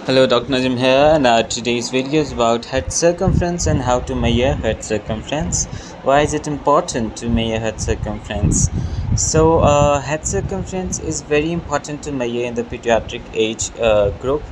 Hello, Dr. Najim here, and today's video is about head circumference and how to measure head circumference. Why is it important to measure head circumference? Head circumference is very important to measure in the pediatric age group,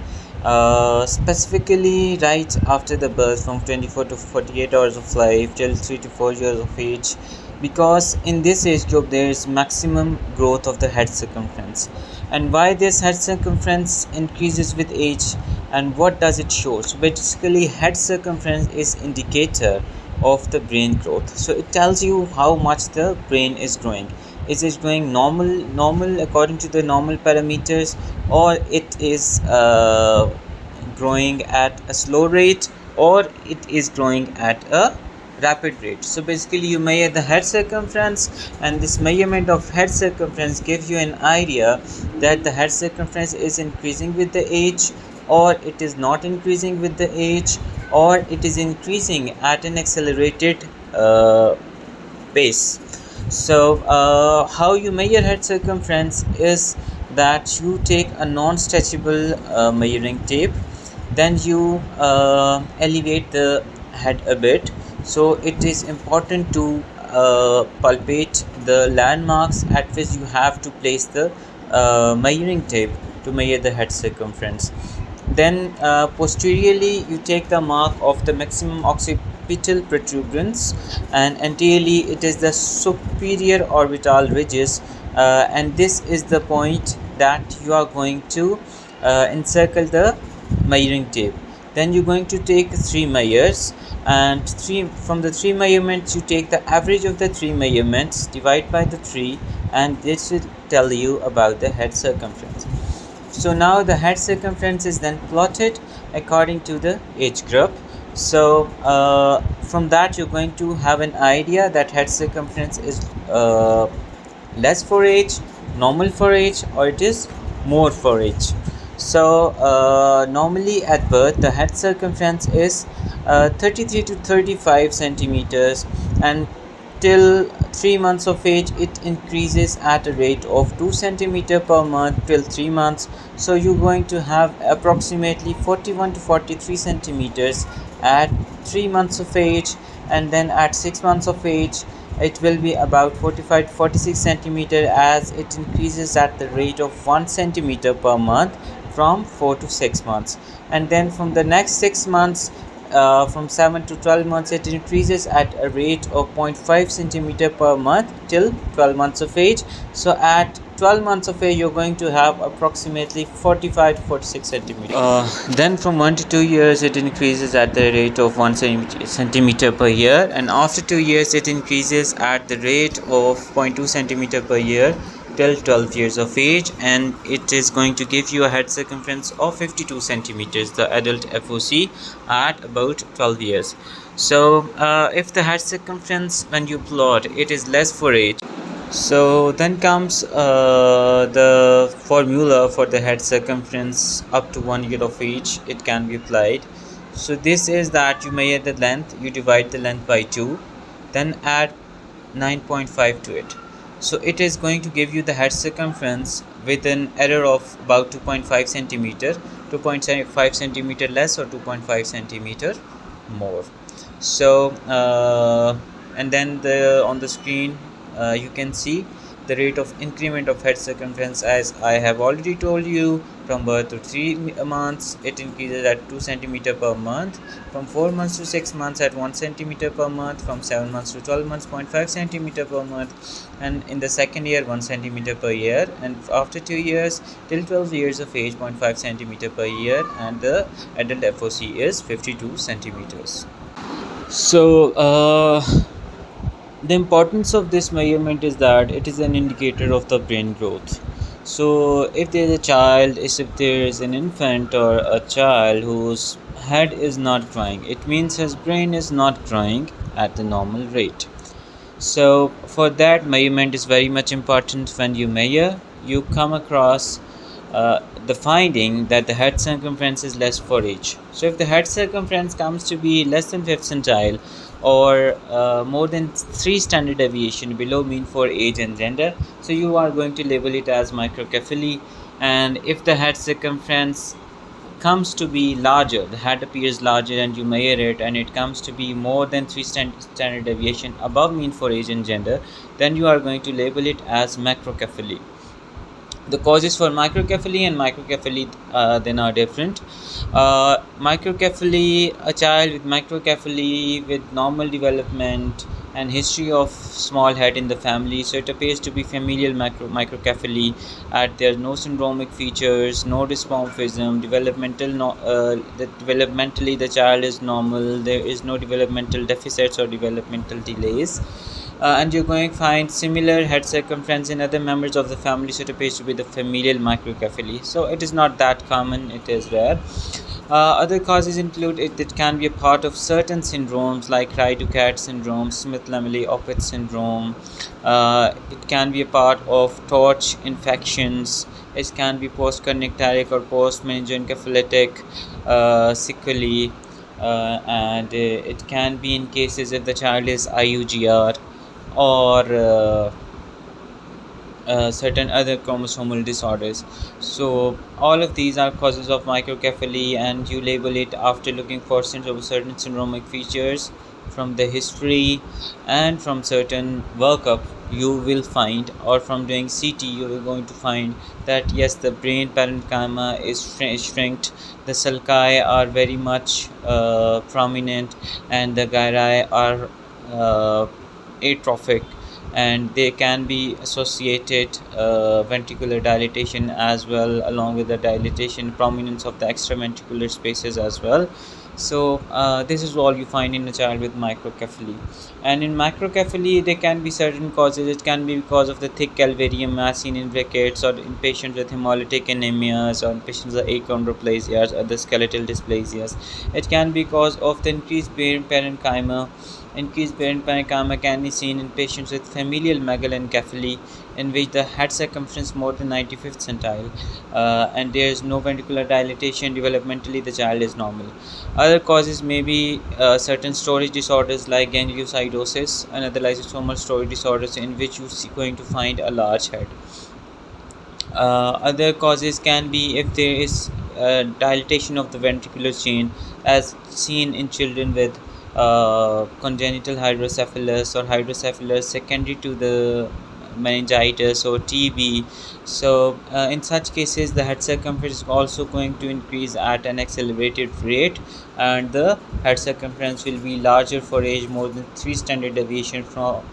specifically right after the birth, from 24 to 48 hours of life till 3 to 4 years of age, because in this age group there is maximum growth of the head circumference. And why this head circumference increases with age, and what does it show? So basically, head circumference is indicator of the brain growth. So it tells you how much the brain is growing. Is it growing normal according to the normal parameters, or it is growing at a slow rate, or it is growing at a rapid rate? So basically, you measure the head circumference, and this measurement of head circumference gives you an idea that the head circumference is increasing with the age, or it is not increasing with the age, or it is increasing at an accelerated pace. How you measure head circumference is that you take a non-stretchable measuring tape, then you elevate the head a bit. So it is important to palpate the landmarks at which you have to place the measuring tape to measure the head circumference. Then posteriorly you take the mark of the maximum occipital protuberance, and anteriorly it is the superior orbital ridges, and this is the point that you are going to encircle the measuring tape. Then you're going to take three measures, and from the three measurements you take the average of the three measurements, divide by the 3, and this will tell you about the head circumference. So now the head circumference is then plotted according to the age group. So from that you're going to have an idea that head circumference is less for age, normal for age, or it is more for age. So normally at birth the head circumference is 33 to 35 centimeters, and till 3 months of age it increases at a rate of 2 centimeter per month till 3 months. So you're going to have approximately 41 to 43 centimeters at 3 months of age, and then at 6 months of age it will be about 45 to 46 centimeter, as it increases at the rate of 1 centimeter per month from 4 to 6 months. And then from the next 6 months, from 7 to 12 months, it increases at a rate of 0.5 centimeter per month till 12 months of age. So at 12 months of age you're going to have approximately 45 to 46 centimeters. Then from 1 to 2 years it increases at the rate of 1 centimeter per year, and after 2 years it increases at the rate of 0.2 centimeter per year till 12 years of age, and it is going to give you a head circumference of 52 centimeters, the adult FOC, at about 12 years. So if the head circumference, when you plot, it is less for age, so then comes the formula for the head circumference up to 1 year of age. It can be applied. So this is that you measure the length, you divide the length by 2, then add 9.5 to it. So it is going to give you the head circumference with an error of about 2.5 centimeter, 2.5 centimeter less or 2.5 centimeter more. So and then on the screen you can see the rate of increment of head circumference. As I have already told you, from birth to 3 months it increases at 2 centimeter per month, from 4 months to 6 months at 1 centimeter per month, from 7 months to 12 months 0.5 centimeter per month, and in the second year 1 centimeter per year, and after 2 years till 12 years of age 0.5 centimeter per year, and the adult FOC is 52 centimeters. So the importance of this measurement is that it is an indicator of the brain growth. So if there is a child, if there is an infant or a child whose head is not growing, it means his brain is not growing at the normal rate. So for that, measurement is very much important. When you measure, you come across the finding that the head circumference is less for age. So if the head circumference comes to be less than 5th centile, or more than 3 standard deviation below mean for age and gender, so you are going to label it as microcephaly. And if the head circumference comes to be larger, the head appears larger and you measure it and it comes to be more than 3 standard deviation above mean for age and gender, then you are going to label it as macrocephaly. The causes for microcephaly and microcephaly then are different. Microcephaly, a child with microcephaly with normal development and history of small head in the family, so it appears to be familial microcephaly. There are no syndromic features, no dysmorphism, developmentally the child is normal, there is no developmental deficits or developmental delays. And you're going to find similar head circumference in other members of the family, so it appears to be the familial microcephaly. So it is not that common, it is rare. Other causes include it can be a part of certain syndromes like Raynaud syndrome, Smith-Lemli-Opitz syndrome. It can be a part of torch infections. It can be post-connectaric or post-meningoencephalitic sequelae. And it can be in cases if the child is IUGR or certain other chromosomal disorders. So all of these are causes of microcephaly, and you label it after looking for certain syndromic features from the history and from certain workup. You will find, or from doing CT, you are going to find that yes, the brain parenchyma is shrinked, the sulci are very much prominent, and the gyri are atrophic, and they can be associated ventricular dilatation as well, along with the dilatation prominence of the extraventricular spaces as well. So this is all you find in a child with microcephaly. And in microcephaly there can be certain causes. It can be because of the thick calvarium mass seen in rickets, or in patients with hemolytic anemias, or in patients with achondroplasias, or the skeletal dysplasias. It can be because of the increased brain parenchyma. Increased brain parenchyma can be seen in patients with familial megalencephaly, in which the head circumference more than 95th centile, and there is no ventricular dilatation. Developmentally, the child is normal. Other causes may be certain storage disorders like gangliosidosis and other lysosomal storage disorders, in which you are going to find a large head. Other causes can be if there is dilatation of the ventricular chain, as seen in children with congenital hydrocephalus or hydrocephalus secondary to the meningitis or TB. So in such cases the head circumference is also going to increase at an accelerated rate, and the head circumference will be larger for age more than 3 standard deviation from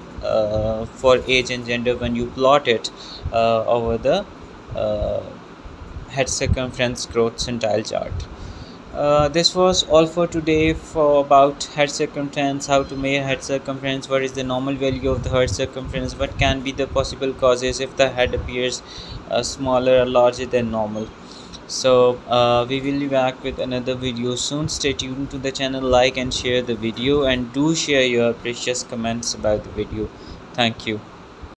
for age and gender when you plot it over the uh, head circumference growth centile chart. This was all for today for about head circumference, how to measure head circumference, what is the normal value of the head circumference, what can be the possible causes if the head appears smaller or larger than normal. So we will be back with another video soon. Stay tuned to the channel, like and share the video, and do share your precious comments about the video. Thank you.